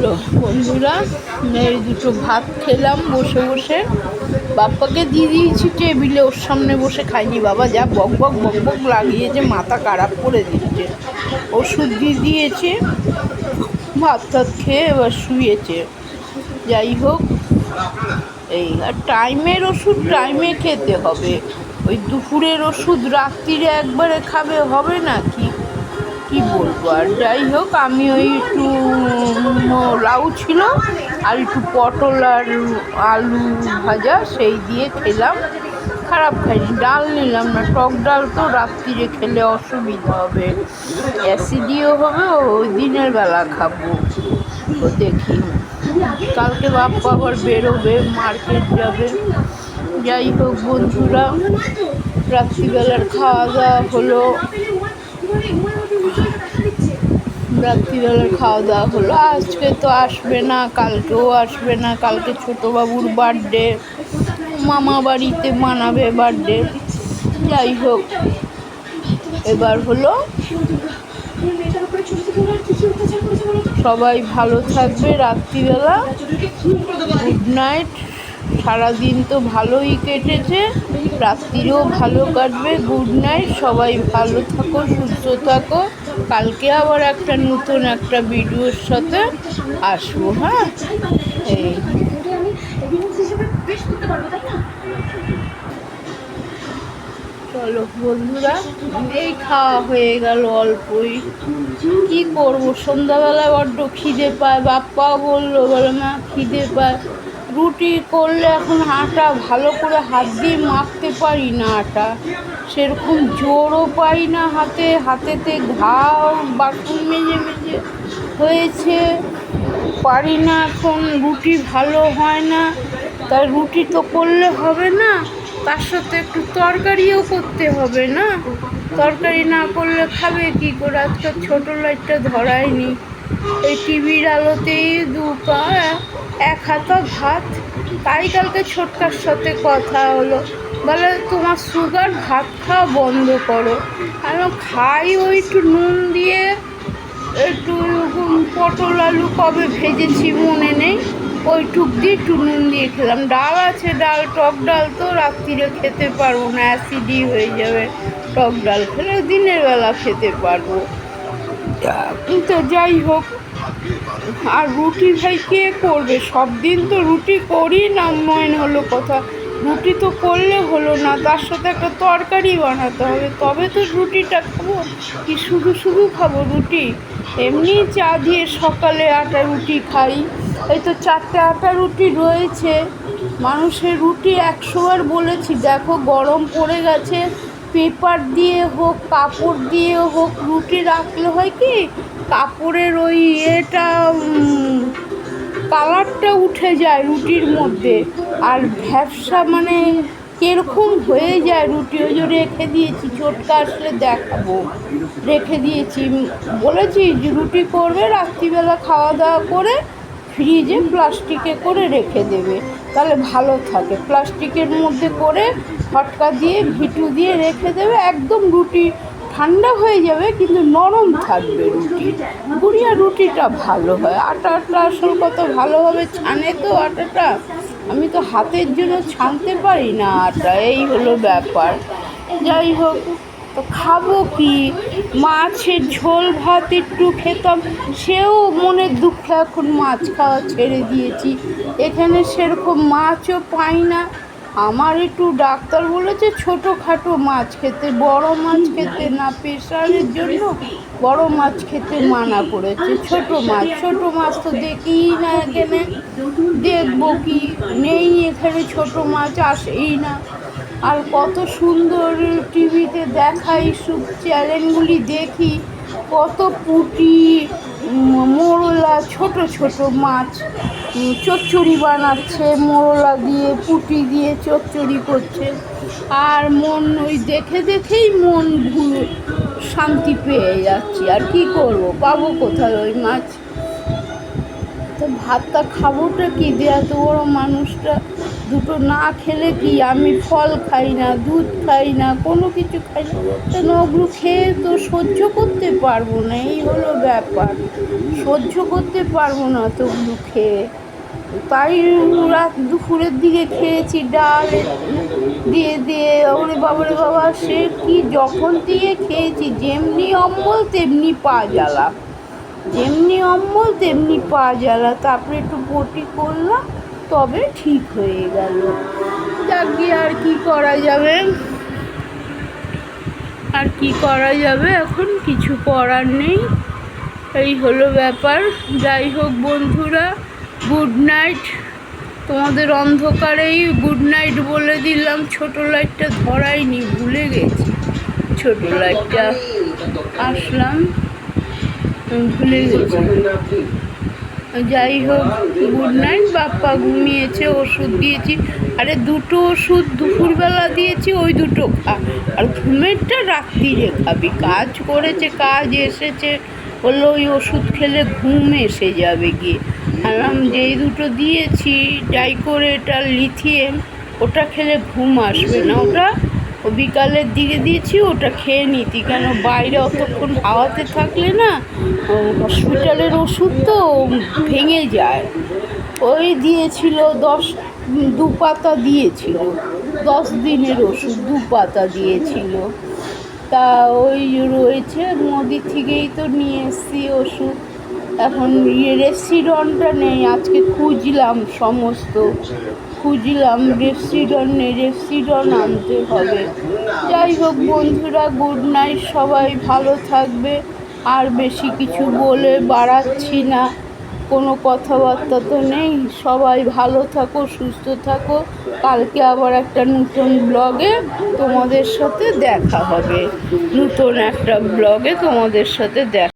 চলো বন্ধুরা, এই দুটো ভাত খেলাম বসে বসে। বাপ্পাকে দিয়ে দিয়েছি টেবিলে, ওর সামনে বসে খাইনি। বাবা যা বক বক বক বক লাগিয়েছে, মাথা খারাপ করে দিচ্ছে। ওষুধ দিয়ে দিয়েছে, ভাত টাত খেয়ে এবার শুয়েছে। যাই হোক, এই আর টাইমের ওষুধ টাইমে খেতে হবে। ওই দুপুরের ওষুধ রাত্রিরে একবারে খাবে হবে না কি বলবো। আর যাই হোক, আমি ওই একটু লাউ ছিল আর একটু পটল আর আলু ভাজা সেই দিয়ে খেলাম। খারাপ খাইনি, ডাল নিলাম না, টক ডাল তো রাত্রিরে খেলে অসুবিধা হবে, অ্যাসিডিও হবে। ওই দিনের বেলা খাবো। তো দেখি, কালকে বাপ্পা আবার বেরোবে, মার্কেট যাবে। যাই হোক বন্ধুরা, রাত্রিবেলার খাওয়া দাওয়া হলো। আজকে তো আসবে না, কালকেও আসবে না। কালকে ছোটোবাবুর বার্থডে, মামা বাড়িতে মানাবে বার্থডে। যাই হোক, এবার হলো সবাই ভালো থাকবে। রাত্রিবেলা গুড নাইট। সারাদিন তো ভালোই কেটেছে, রাত্রিরেও ভালো কাটবে। গুড নাইট, সবাই ভালো থাকো, সুস্থ থাকো। কালকে আবার একটা নতুন একটা ভিডিওর সাথে আসবো। হ্যাঁ, এই চলো বন্ধুরা, এই খাওয়া হয়ে গেল অল্পই। কি করবো, সন্ধ্যাবেলায় বড্ড খিদে পায়। বাপ্পাও বললো, বলে মা খিদে পায়। রুটি করলে এখন আটা ভালো করে হাত দিয়ে মাখতে পারি না, আটা সেরকম জোরও পাই না হাতেতে ঘাও, বাসন মেজে মেজে হয়েছে, পারি না এখন। রুটি ভালো হয় না, তাই রুটি তো করলে হবে না, তার সাথে একটু তরকারিও করতে হবে না। তরকারি না করলে খাবে কি করে? আজকে ছোটো লাইটটা ধরায়নি, এই টিভির আলোতেই এক হাতা ভাত। তাই কালকে ছোটকার সাথে কথা হলো, বলে তোমার সুগার, ভাত খাওয়া বন্ধ করো। আমি খাই ওই একটু নুন দিয়ে, একটু পটল আলু কবে ভেজেছি মনে নেই, ওইটুক দিয়ে একটু নুন দিয়ে খেলাম। ডাল আছে, ডাল টক ডাল তো রাত্রিরে খেতে পারবো না, অ্যাসিডি হয়ে যাবে। টক ডাল খেলে দিনের বেলা খেতে পারবো। তো যাই হোক, আর রুটি ভাই কে করবে? সব দিন তো রুটি করি না, মনে হলো কথা। রুটি তো করলে হলো না, তার সাথে একটা তরকারি বানাতে হবে, তবে তো রুটিটা খাবো। কি শুধু শুধু খাবো রুটি? এমনি চা দিয়ে সকালে আটা রুটি খাই। এই তো 4টে আটা রুটি রয়েছে। মানুষের রুটি 100 বার বলেছি, দেখো গরম পড়ে গেছে, পেপার দিয়ে হোক কাপড় দিয়ে হোক রুটি রাখলে হয় কি, কাপড়ের ওই কালারটা উঠে যায় রুটির মধ্যে, আর ভ্যাবসা মানে কীরকম হয়ে যায় রুটি। ওই যে রেখে দিয়েছি, চটকা আসলে দেখাবো, রেখে দিয়েছি। বলেছি যে রুটি করবে, রাত্রিবেলা খাওয়া দাওয়া করে ফ্রিজে প্লাস্টিকে করে রেখে দেবে, তাহলে ভালো থাকে। প্লাস্টিকের মধ্যে করে ফটকা দিয়ে ভিটু দিয়ে রেখে দেবে, একদম রুটি ঠান্ডা হয়ে যাবে কিন্তু নরম থাকবে রুটি। গুঁড়িয়া রুটিটা ভালো হয়। আটাটা আসল কত ভালোভাবে ছানে তো আটাটা, আমি তো হাতের জন্য ছানতে পারি না আটা, এই হলো ব্যাপার। যাই হোক, তো খাবো কি? মাছের ঝোল ভাত একটু খেতাম, সেও মনের দুঃখে এখন মাছ খাওয়া ছেড়ে দিয়েছি। এখানে সেরকম মাছও পাই না। আমার একটু ডাক্তার বলেছে ছোটোখাটো মাছ খেতে, বড় মাছ খেতে না, প্রেশারের জন্য বড় মাছ খেতে মানা করেছে। ছোট মাছ তো দেখিই না এখানে, দেখবো কি? নেই এখানে, ছোট মাছ আসেই না। আর কত সুন্দর টিভিতে দেখাই, সব চ্যানেলগুলি দেখি, কত পুঁটি মোরলা ছোট মাছ চচ্চড়ি বানাচ্ছে, মোরলা দিয়ে পুঁটি দিয়ে চচ্চড়ি করছে। আর মন ওই দেখেই মন শান্তি পেয়ে যাচ্ছি। আর কি করবো, পাবো কোথায় ওই মাছ? তো ভাতটা খাবোটা কি দিয়ে? এত বড় মানুষটা দুটো না খেলে কি, আমি ফল খাই না, দুধ খাই না, কোনো কিছু খাই না, কেন ওগুলো খেয়ে তো সহ্য করতে পারবো না, এই হলো ব্যাপার। সহ্য করতে পারবো না তো ওগুলো খেয়ে। তাই রাত দুপুরের দিকে খেয়েছি ডাল দিয়ে দিয়ে। ওরে বাবারে বাবা, সে কি যখন দিয়ে খেয়েছি, যেমনি অম্বল তেমনি পা জ্বালা, যেমনি অম্বল তেমনি পা জ্বালা। তারপরে একটু পটি করলাম, তবে ঠিক হয়ে গেল। যাকে আর কি করা যাবে, আর কি করা যাবে, এখন কিছু করার নেই। এই হলো ব্যাপার। যাই হোক বন্ধুরা, গুড নাইট। তোমাদের অন্ধকারেই গুড নাইট বলে দিলাম। ছোট লাইটটা ধরাইনি, ভুলে গেছি। ছোট লাইটটা আসলাম, ভুলে গেছি। যাই হোক, গুড নাইট। বাপ্পা ঘুমিয়েছে, ওষুধ দিয়েছি। আরে দুটো ওষুধ দুপুরবেলা দিয়েছি, ওই দুটো খা। আর ঘুমেরটা রাত্রিরে খাবি। কাজ করেছে, কাজ এসেছে, বললো ওই ওষুধ খেলে ঘুম এসে যাবে গিয়ে। আরাম যেই দুটো দিয়েছি ডাইকোরেট আর লিথিয়াম, ওটা খেলে ঘুম আসবে না। ওটা ও বিকালের দিকে দিয়েছি, ওটা খেয়ে নিতি। কেন বাইরে অতক্ষণ হাওয়াতে থাকলে না, হসপিটালের ওষুধ তো ভেঙে যায়। ওই দিয়েছিল 2 পাতা দিয়েছিল, 10 দিনের ওষুধ 2 পাতা দিয়েছিল। তা ওই রয়েছে, মোদির থেকেই তো নিয়ে এসছি ওষুধ। এখন রেসিডনটা নেই, আজকে খুঁজলাম, সমস্ত খুঁজলাম, রেসিডন নেই, রেসিডন আনতে হবে। যাই হোক বন্ধুরা, গুড নাইট। সবাই ভালো থাকবে। আর বেশি কিছু বলে বাড়াচ্ছি না, কোনো কথাবার্তা তো নেই। সবাই ভালো থাকো, সুস্থ থাকো। কালকে আবার একটা নতুন ব্লগে তোমাদের সাথে দেখা হবে, নতুন একটা ব্লগে তোমাদের সাথে দেখা।